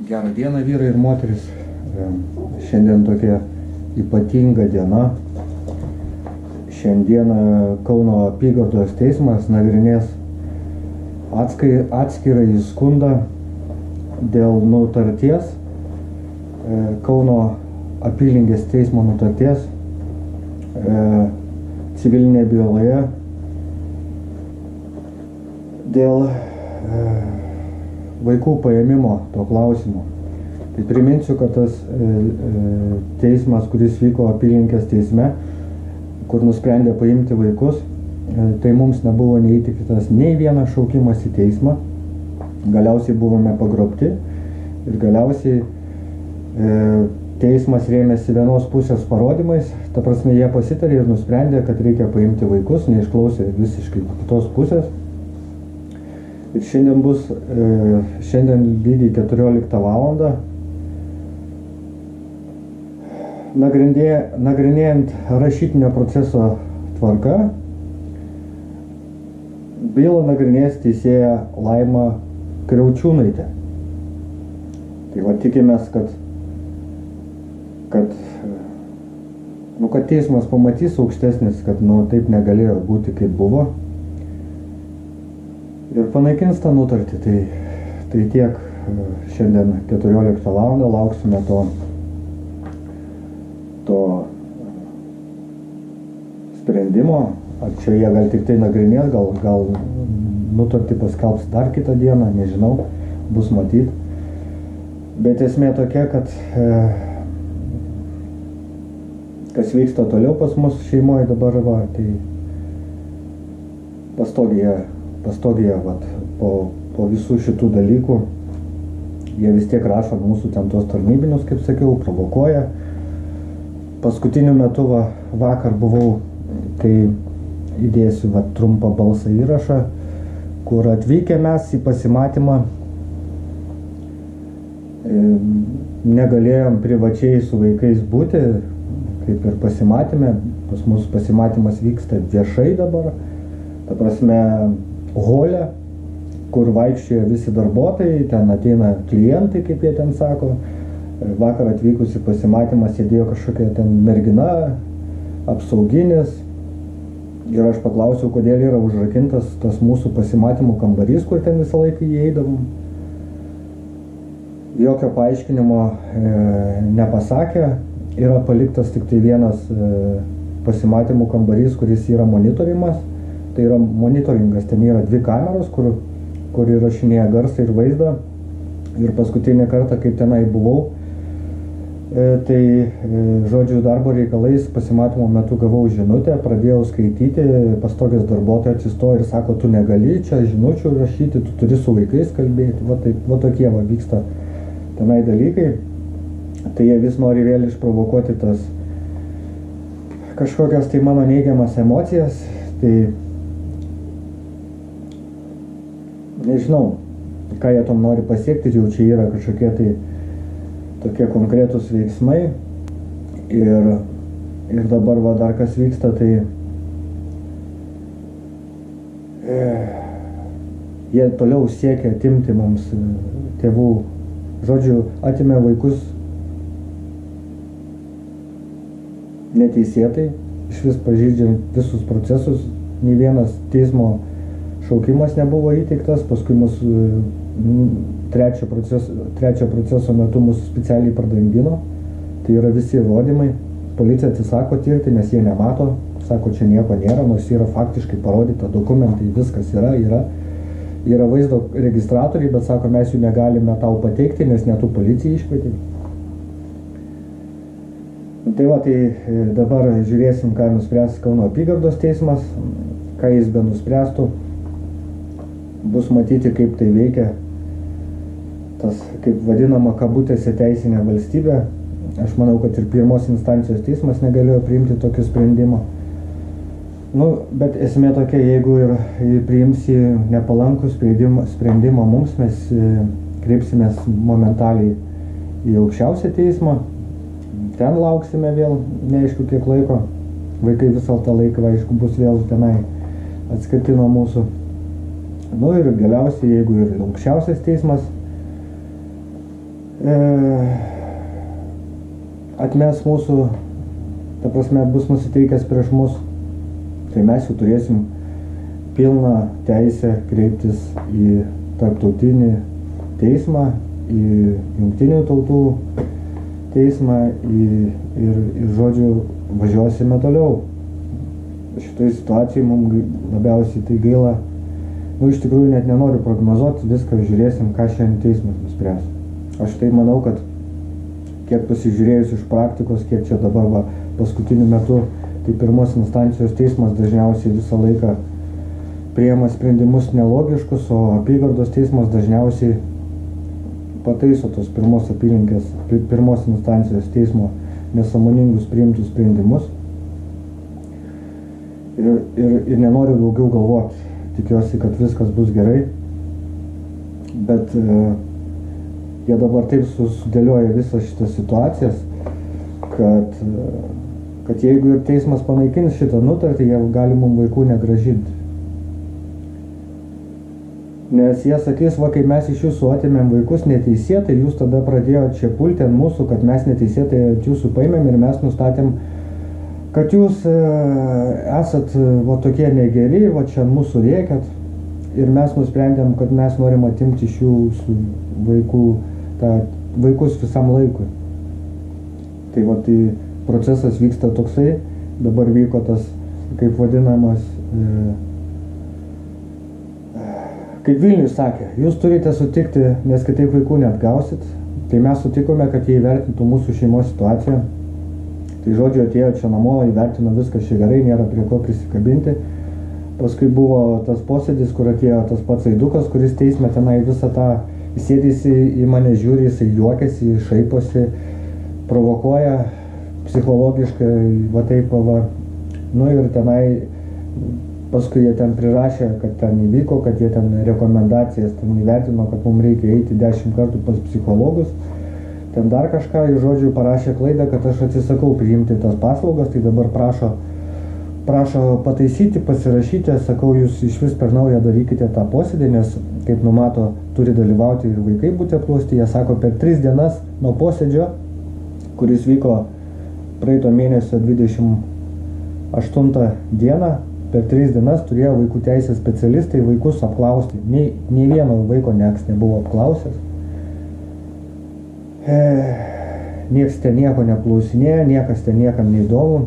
Gerą dieną, vyrai ir moteris. Šiandien tokia ypatinga diena. Šiandieną Kauno apygardos teismas nagrinės atskirąjį skundą dėl nutarties, Kauno apylinkės teismo nutarties civilinėje byloje dėl vaikų paėmimo to klausimo. Tai priminsiu, kad tas teismas, kuris vyko apylinkės teisme, kur nusprendė paimti vaikus, tai mums nebuvo neįtikėtas nei vienas šaukimas į teismą. Galiausiai buvome pagrobti ir galiausiai teismas rėmėsi vienos pusės parodymais. Ta prasme, jie pasitarė ir nusprendė, kad reikia paimti vaikus, neišklausė visiškai kitos pusės. Ir šiandien lygiai 14 valandą, nagrinėjant rašytinio proceso tvarka, bylą nagrinės teisėja Laima Kriaučiūnaitė. Tai va tikimės, kad teismas pamatys aukštesnis, kad taip negalėjo būti, kaip buvo. Ir panaikins tą nutartį. Tai tiek šiandien 14 valandą lauksime to sprendimo. Ar čia jie gal tik tai nagrinės, gal nutartį paskelbs dar kitą dieną, nežinau, bus matyt. Bet esmė tokia, kad kas vyksta toliau pas mus šeimoje dabar, tai pastogėje po visų šitų dalykų, jie vis tiek rašo mūsų ten tos tarnybinius, kaip sakiau, provokuoja. Paskutiniu metu vakar buvau, tai įdėsiu trumpą balsą įrašą, kur atvykę mes į pasimatymą negalėjom privačiai su vaikais būti, kaip ir pasimatėme. Pas mus pasimatymas vyksta viešai dabar, ta prasme hole, kur vaikščioja visi darbuotojai, ten ateina klientai, kaip jie ten sako. Vakar atvykusi pasimatymą sėdėjo kažkokia ten mergina, apsauginis. Ir aš paklausiau, kodėl yra užrakintas tas mūsų pasimatymų kambarys, kur ten visą laiką įeidavom. Jokio paaiškinimo nepasakė. Yra paliktas tik tai vienas pasimatymų kambarys, kuris yra monitorimas. Tai yra monitoringas, ten yra 2 kameros, kur įrašinėja garsą ir vaizdą. Ir paskutinį kartą, kaip tenai buvau, tai žodžiu darbo reikalais pasimatymo metu gavau žinutę, pradėjau skaityti, pastogės darbuotoja atsistojo ir sako, tu negali čia žinučių rašyti, tu turi su vaikais kalbėti. Va tokie vyksta tenai dalykai. Tai jie vis nori vėl išprovokuoti tas kažkokias tai mano neigiamas emocijas. Tai nežinau, ką jie tom nori pasiekti, jau čia yra kažkokie tai tokie konkretūs veiksmai. Ir dabar dar kas vyksta, tai jie toliau siekia atimti mums tėvų, žodžiu, atimė vaikus neteisėtai, iš vis pažeidžiant visus procesus, nei vienas teismo šaukimas nebuvo įteiktas, paskui mūsų trečio proceso metu mūsų specialiai pradangino. Tai yra visi įrodymai. Policija atsisako tirti, nes jie nemato, sako, čia nieko nėra, nors yra faktiškai parodyta, dokumentai, viskas yra vaizdo registratoriai, bet sako, mes jų negalime tau pateikti, nes ne tu policijai iškvietė. Tai dabar žiūrėsim, ką nuspręs Kauno apygardos teismas, ką jis be nuspręstų. Bus matyti, kaip tai veikia tas, kaip vadinama, kabutėse teisinė valstybė. Aš manau, kad ir pirmos instancijos teismas negalėjo priimti tokio sprendimo. Bet esmė tokia, jeigu ir priimsi nepalankų sprendimą mums, mes kreipsimės momentaliai į aukščiausią teismą. Ten lauksime vėl, neaišku kiek laiko. Vaikai visą tą laiką, aišku, bus vėl tenai atskirti nuo mūsų. Ir galiausiai, jeigu ir aukščiausias teismas atmes mūsų, ta prasme, bus nusiteikęs prieš mus, tai mes jau turėsim pilną teisę kreiptis į tarptautinį teismą, į jungtinių tautų teismą ir žodžiu, važiuosime toliau. Šitoj situacijai mums labiausiai tai gaila. Iš tikrųjų net nenoriu prognozuoti, viską žiūrėsim, ką šiandien teismas nuspręs. Aš tai manau, kad kiek pasižiūrėjus iš praktikos, kiek čia dabar paskutiniu metu, tai pirmos instancijos teismas dažniausiai visą laiką priima sprendimus nelogiškus, o apygardos teismas dažniausiai pataiso tos pirmos apylinkės, pirmos instancijos teismo nesąmoningus priimtus sprendimus. Ir nenoriu daugiau galvoti. Tikiuosi, kad viskas bus gerai. Bet jie dabar taip sudėlioja visas šitas situacijas, kad jeigu ir teismas panaikins šitą nutartį, jie gali mums vaikų negrąžinti. Nes jie sakys, va, kai mes iš jūsų atėmėm vaikus neteisėtai, jūs tada pradėjote čia pulti ant mūsų, kad mes neteisėtai ant jūsų paėmėm ir mes nustatėm, kad jūs esat va, tokie negeri, va, čia ant mūsų rėkiat ir mes nusprendėm, kad mes norim atimti iš jūsų vaikus visam laikui. Tai va, tai procesas vyksta toksai, dabar vyko tas, kaip vadinamas, kaip Vilnius sakė, jūs turite sutikti, nes kitaip vaikų neatgausit. Tai mes sutikome, kad jie įvertintų mūsų šeimos situaciją. Tai žodžiu, atėjo čia namo, įvertino viskas čia gerai, nėra prie ko prisikabinti. Paskui buvo tas posėdis, kur atėjo tas pats Aidukas, kuris teisme tenai visą tą įsėdėsi į mane žiūri, jisai juokiasi, šaiposi, provokuoja psichologiškai, va taip, va. Nu ir tenai paskui jie ten prirašė, kad ten įvyko, kad jie ten rekomendacijas ten įvertino, kad mums reikia eiti 10 kartų pas psichologus. Ten dar kažką, į žodžių parašė klaidą, kad aš atsisakau priimti tas paslaugas, tai dabar prašo pataisyti, pasirašyti, sakau, jūs iš vis per naują darykite tą posėdį, nes, kaip numato, turi dalyvauti ir vaikai būti apklausti. Jie sako, per 3 dienas nuo posėdžio, kuris vyko praeito mėnesio 28 dieną, per 3 dienas turėjo vaikų teisės specialistai vaikus apklausti. Nei vieno vaiko nieks nebuvo apklausęs. Nieks ten nieko neklausinėjo, niekas ten niekam neįdomu.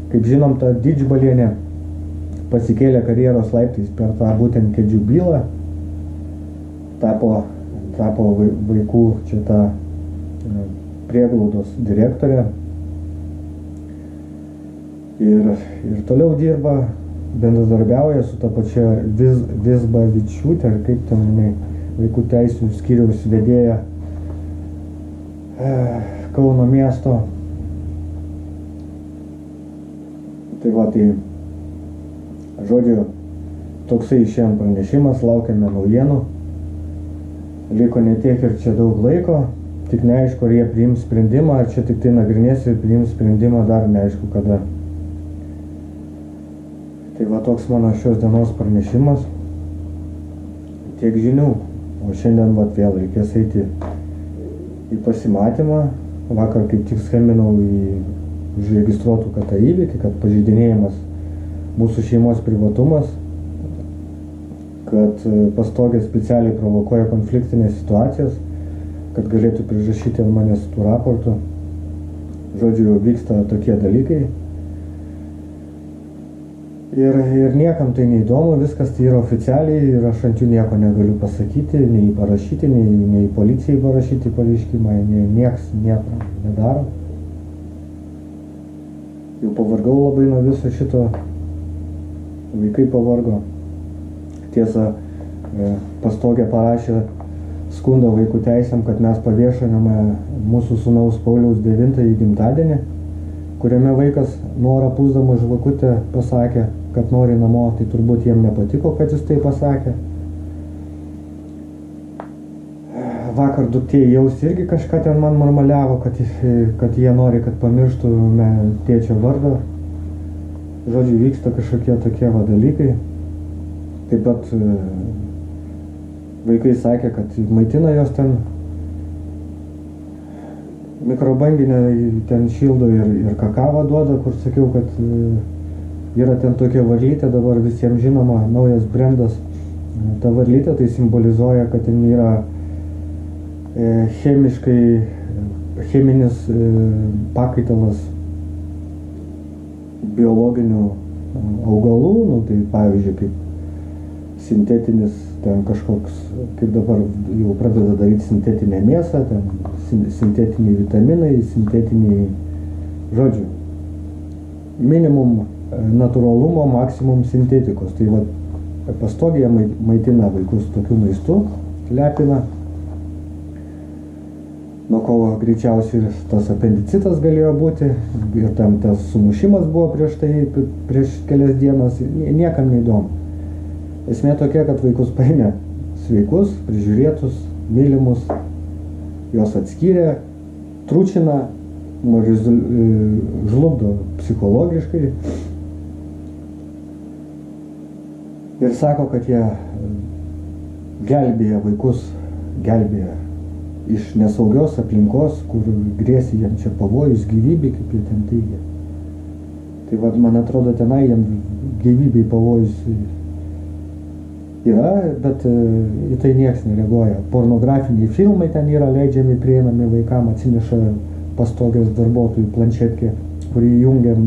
Kaip žinom, ta Didžbalienė pasikėlė karjeros laiptais per tą būtent kėdžių bylą, tapo vaikų čia tą prieglaudos direktorė ir toliau dirba, bendradarbiauja su ta pačia Vizbavičiūtė, ar kaip ten vaikų teisių skyriaus vedėja Kauno miesto. Tai va, tai žodžiu, toksai šiandien pranešimas, laukiame naujienų. Liko netiek ir čia daug laiko, tik neaišku, ar jie priims sprendimą, ar čia tik tai nagrinės ir priims sprendimą, dar neaišku kada. Tai va, toks mano šios dienos pranešimas. Tiek žinių, o šiandien va, vėl reikės eiti į pasimatymą. Vakar kaip tik skambinau į užregistruotų kad tą įvykį, kad pažeidinėjimas mūsų šeimos privatumas, kad pastogė specialiai provokuoja konfliktinės situacijas, kad galėtų prirašyti ant manęs tų raportų. Žodžiu, vyksta tokie dalykai. Ir niekam tai neįdomu, viskas tai yra oficialiai ir aš ant jų nieko negaliu pasakyti, nei parašyti, nei policijai parašyti pareiškimą, nieks nieko nedaro. Jau pavargau labai nuo viso šito, vaikai pavargo. Tiesa, pastogė parašė skundą vaikų teisėm, kad mes paviešiname mūsų sūnaus Pauliaus 9 gimtadienį, kuriame vaikas norą pūsdamas žvakutę pasakė, kad nori namo, tai turbūt jiem nepatiko, kad jis tai pasakė. Vakar duktė jaus irgi kažką ten man marmaliavo, kad jie nori, kad pamirštume tėčio vardą. Žodžiu, vyksta kažkokie tokie va dalykai. Taip pat vaikai sakė, kad maitina jos ten mikrobanginę ten šildo ir kakavą duoda, kur sakiau, kad yra ten tokia varlytė, dabar visiems žinoma, naujas brendas. Ta varlytė tai simbolizuoja, kad ten yra cheminis pakaitalas biologinių augalų, nu, tai pavyzdžiui, kaip sintetinis, ten kažkoks, kaip dabar jau pradeda daryti sintetinę mėsą, ten sintetiniai vitaminai, sintetiniai, žodžiu, minimum natūralumo, maksimum sintetikos. Tai va, pastogiai maitina vaikus tokiu maistu, lepina, nuo ko greičiausiai tas apendicitas galėjo būti, ir tam tas sumušimas buvo prieš kelias dienas, niekam neįdomu. Esmė tokia, kad vaikus paėmė sveikus, prižiūrėtus, mylimus, jos atskyrė, tručina, žlugdo psichologiškai ir sako, kad jie gelbėja vaikus, gelbėja iš nesaugios aplinkos, kur grėsė jiem čia pavojus gyvybei, kaip jie ten teigia. Tai va, man atrodo, tenai jiem gyvybei pavojus yra, bet į tai nieks nereaguoja. Pornografiniai filmai ten yra leidžiami, prieinami vaikam, atsineša pastogės darbuotojų planšetkę, kurį jungiam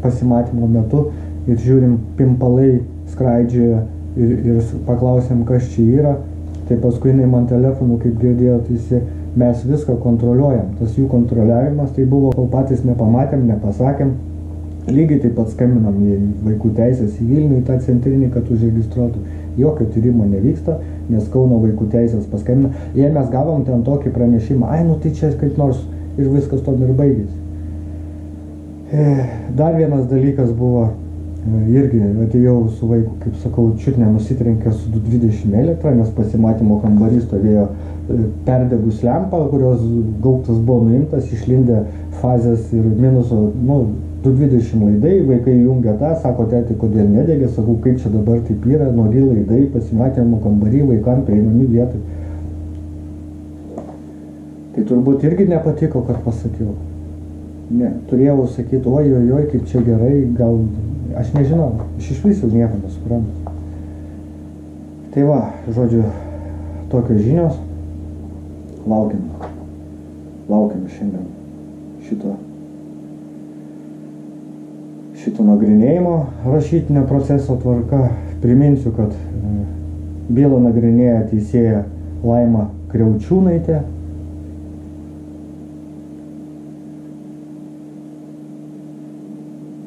pasimatymo metu ir žiūrim, pimpalai skraidžioja ir paklausėm, kas čia yra. Tai paskui jinai man telefonu, kaip girdėjot, mes viską kontroliuojam. Tas jų kontroliavimas tai buvo, kol patys nepamatėm, nepasakėm. Lygiai taip pat skambinam į vaikų teisės į Vilnių, į tą centrinį, kad užregistruotų. Jokio tyrimo nevyksta, nes Kauno vaikų teisės paskambina. Jei mes gavom ten tokį pranešimą, ai, nu tai čia kaip nors ir viskas tom ir baigėsi. Dar vienas dalykas buvo, irgi atėjau su vaiku, kaip sakau, čiut nenusitrenkė su 220 elektrą, nes pasimatymo kambarys stovėjo perdegus lempą, kurios gaubtas buvo nuimtas, išlindė fazės ir minuso, nu, 220 laidai, vaikai jungia tą, sako, tėti, kodėl nedegė, sakau, kaip čia dabar taip yra, nuogi laidai, pasimatymo kambarį, vaikam prieinami vietai. Tai turbūt irgi nepatiko, kad pasakiau. Ne, turėjau sakyti, oi, kaip čia gerai, gal, aš nežinau, aš iš vis jau nieko nesuprantu. Tai va, žodžiu, tokios žinios, laukiam šiandien šito nagrinėjimo rašytinio proceso tvarka. Priminsiu, kad bylą nagrinėja teisėja Laima Kriaučiūnaitė.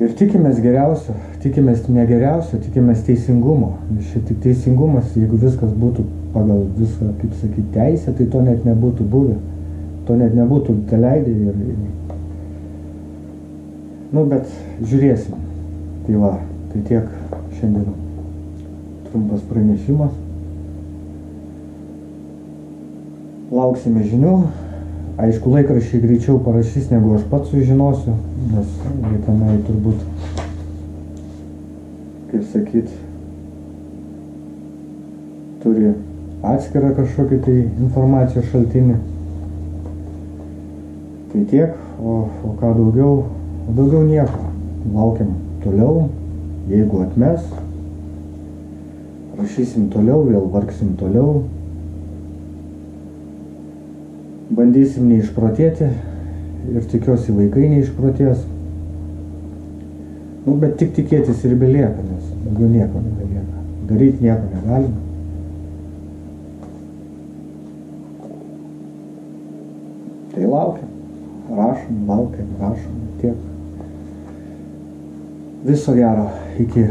Ir tikimės geriausio, tikimės ne geriausio, tikimės teisingumo. Šia tik teisingumas, jeigu viskas būtų pagal viską, kaip sakyti, teisę, tai to net nebūtų buvę. To net nebūtų teleidę ir... Nu, bet žiūrėsim. Tai va, tai tiek šiandien trumpas pranešimas. Lauksime žinių. Aišku, laikraščiai greičiau parašys, negu aš pats sužinosiu, nes jie tenai turbūt, kaip sakyt, turi atskirą kažkokį tai informacijos šaltinį. Tai tiek, o ką daugiau, daugiau nieko. Laukiam toliau, jeigu atmes, rašysim toliau, vėl vargsim toliau. Bandysim neišprotėti ir tikiuosi vaikai neišprotės. Nu, bet tik tikėtis ir belieka, nes daugiau nieko nebelieka. Daryti nieko negalime. Tai laukiam, rašom, tiek. Viso gero, iki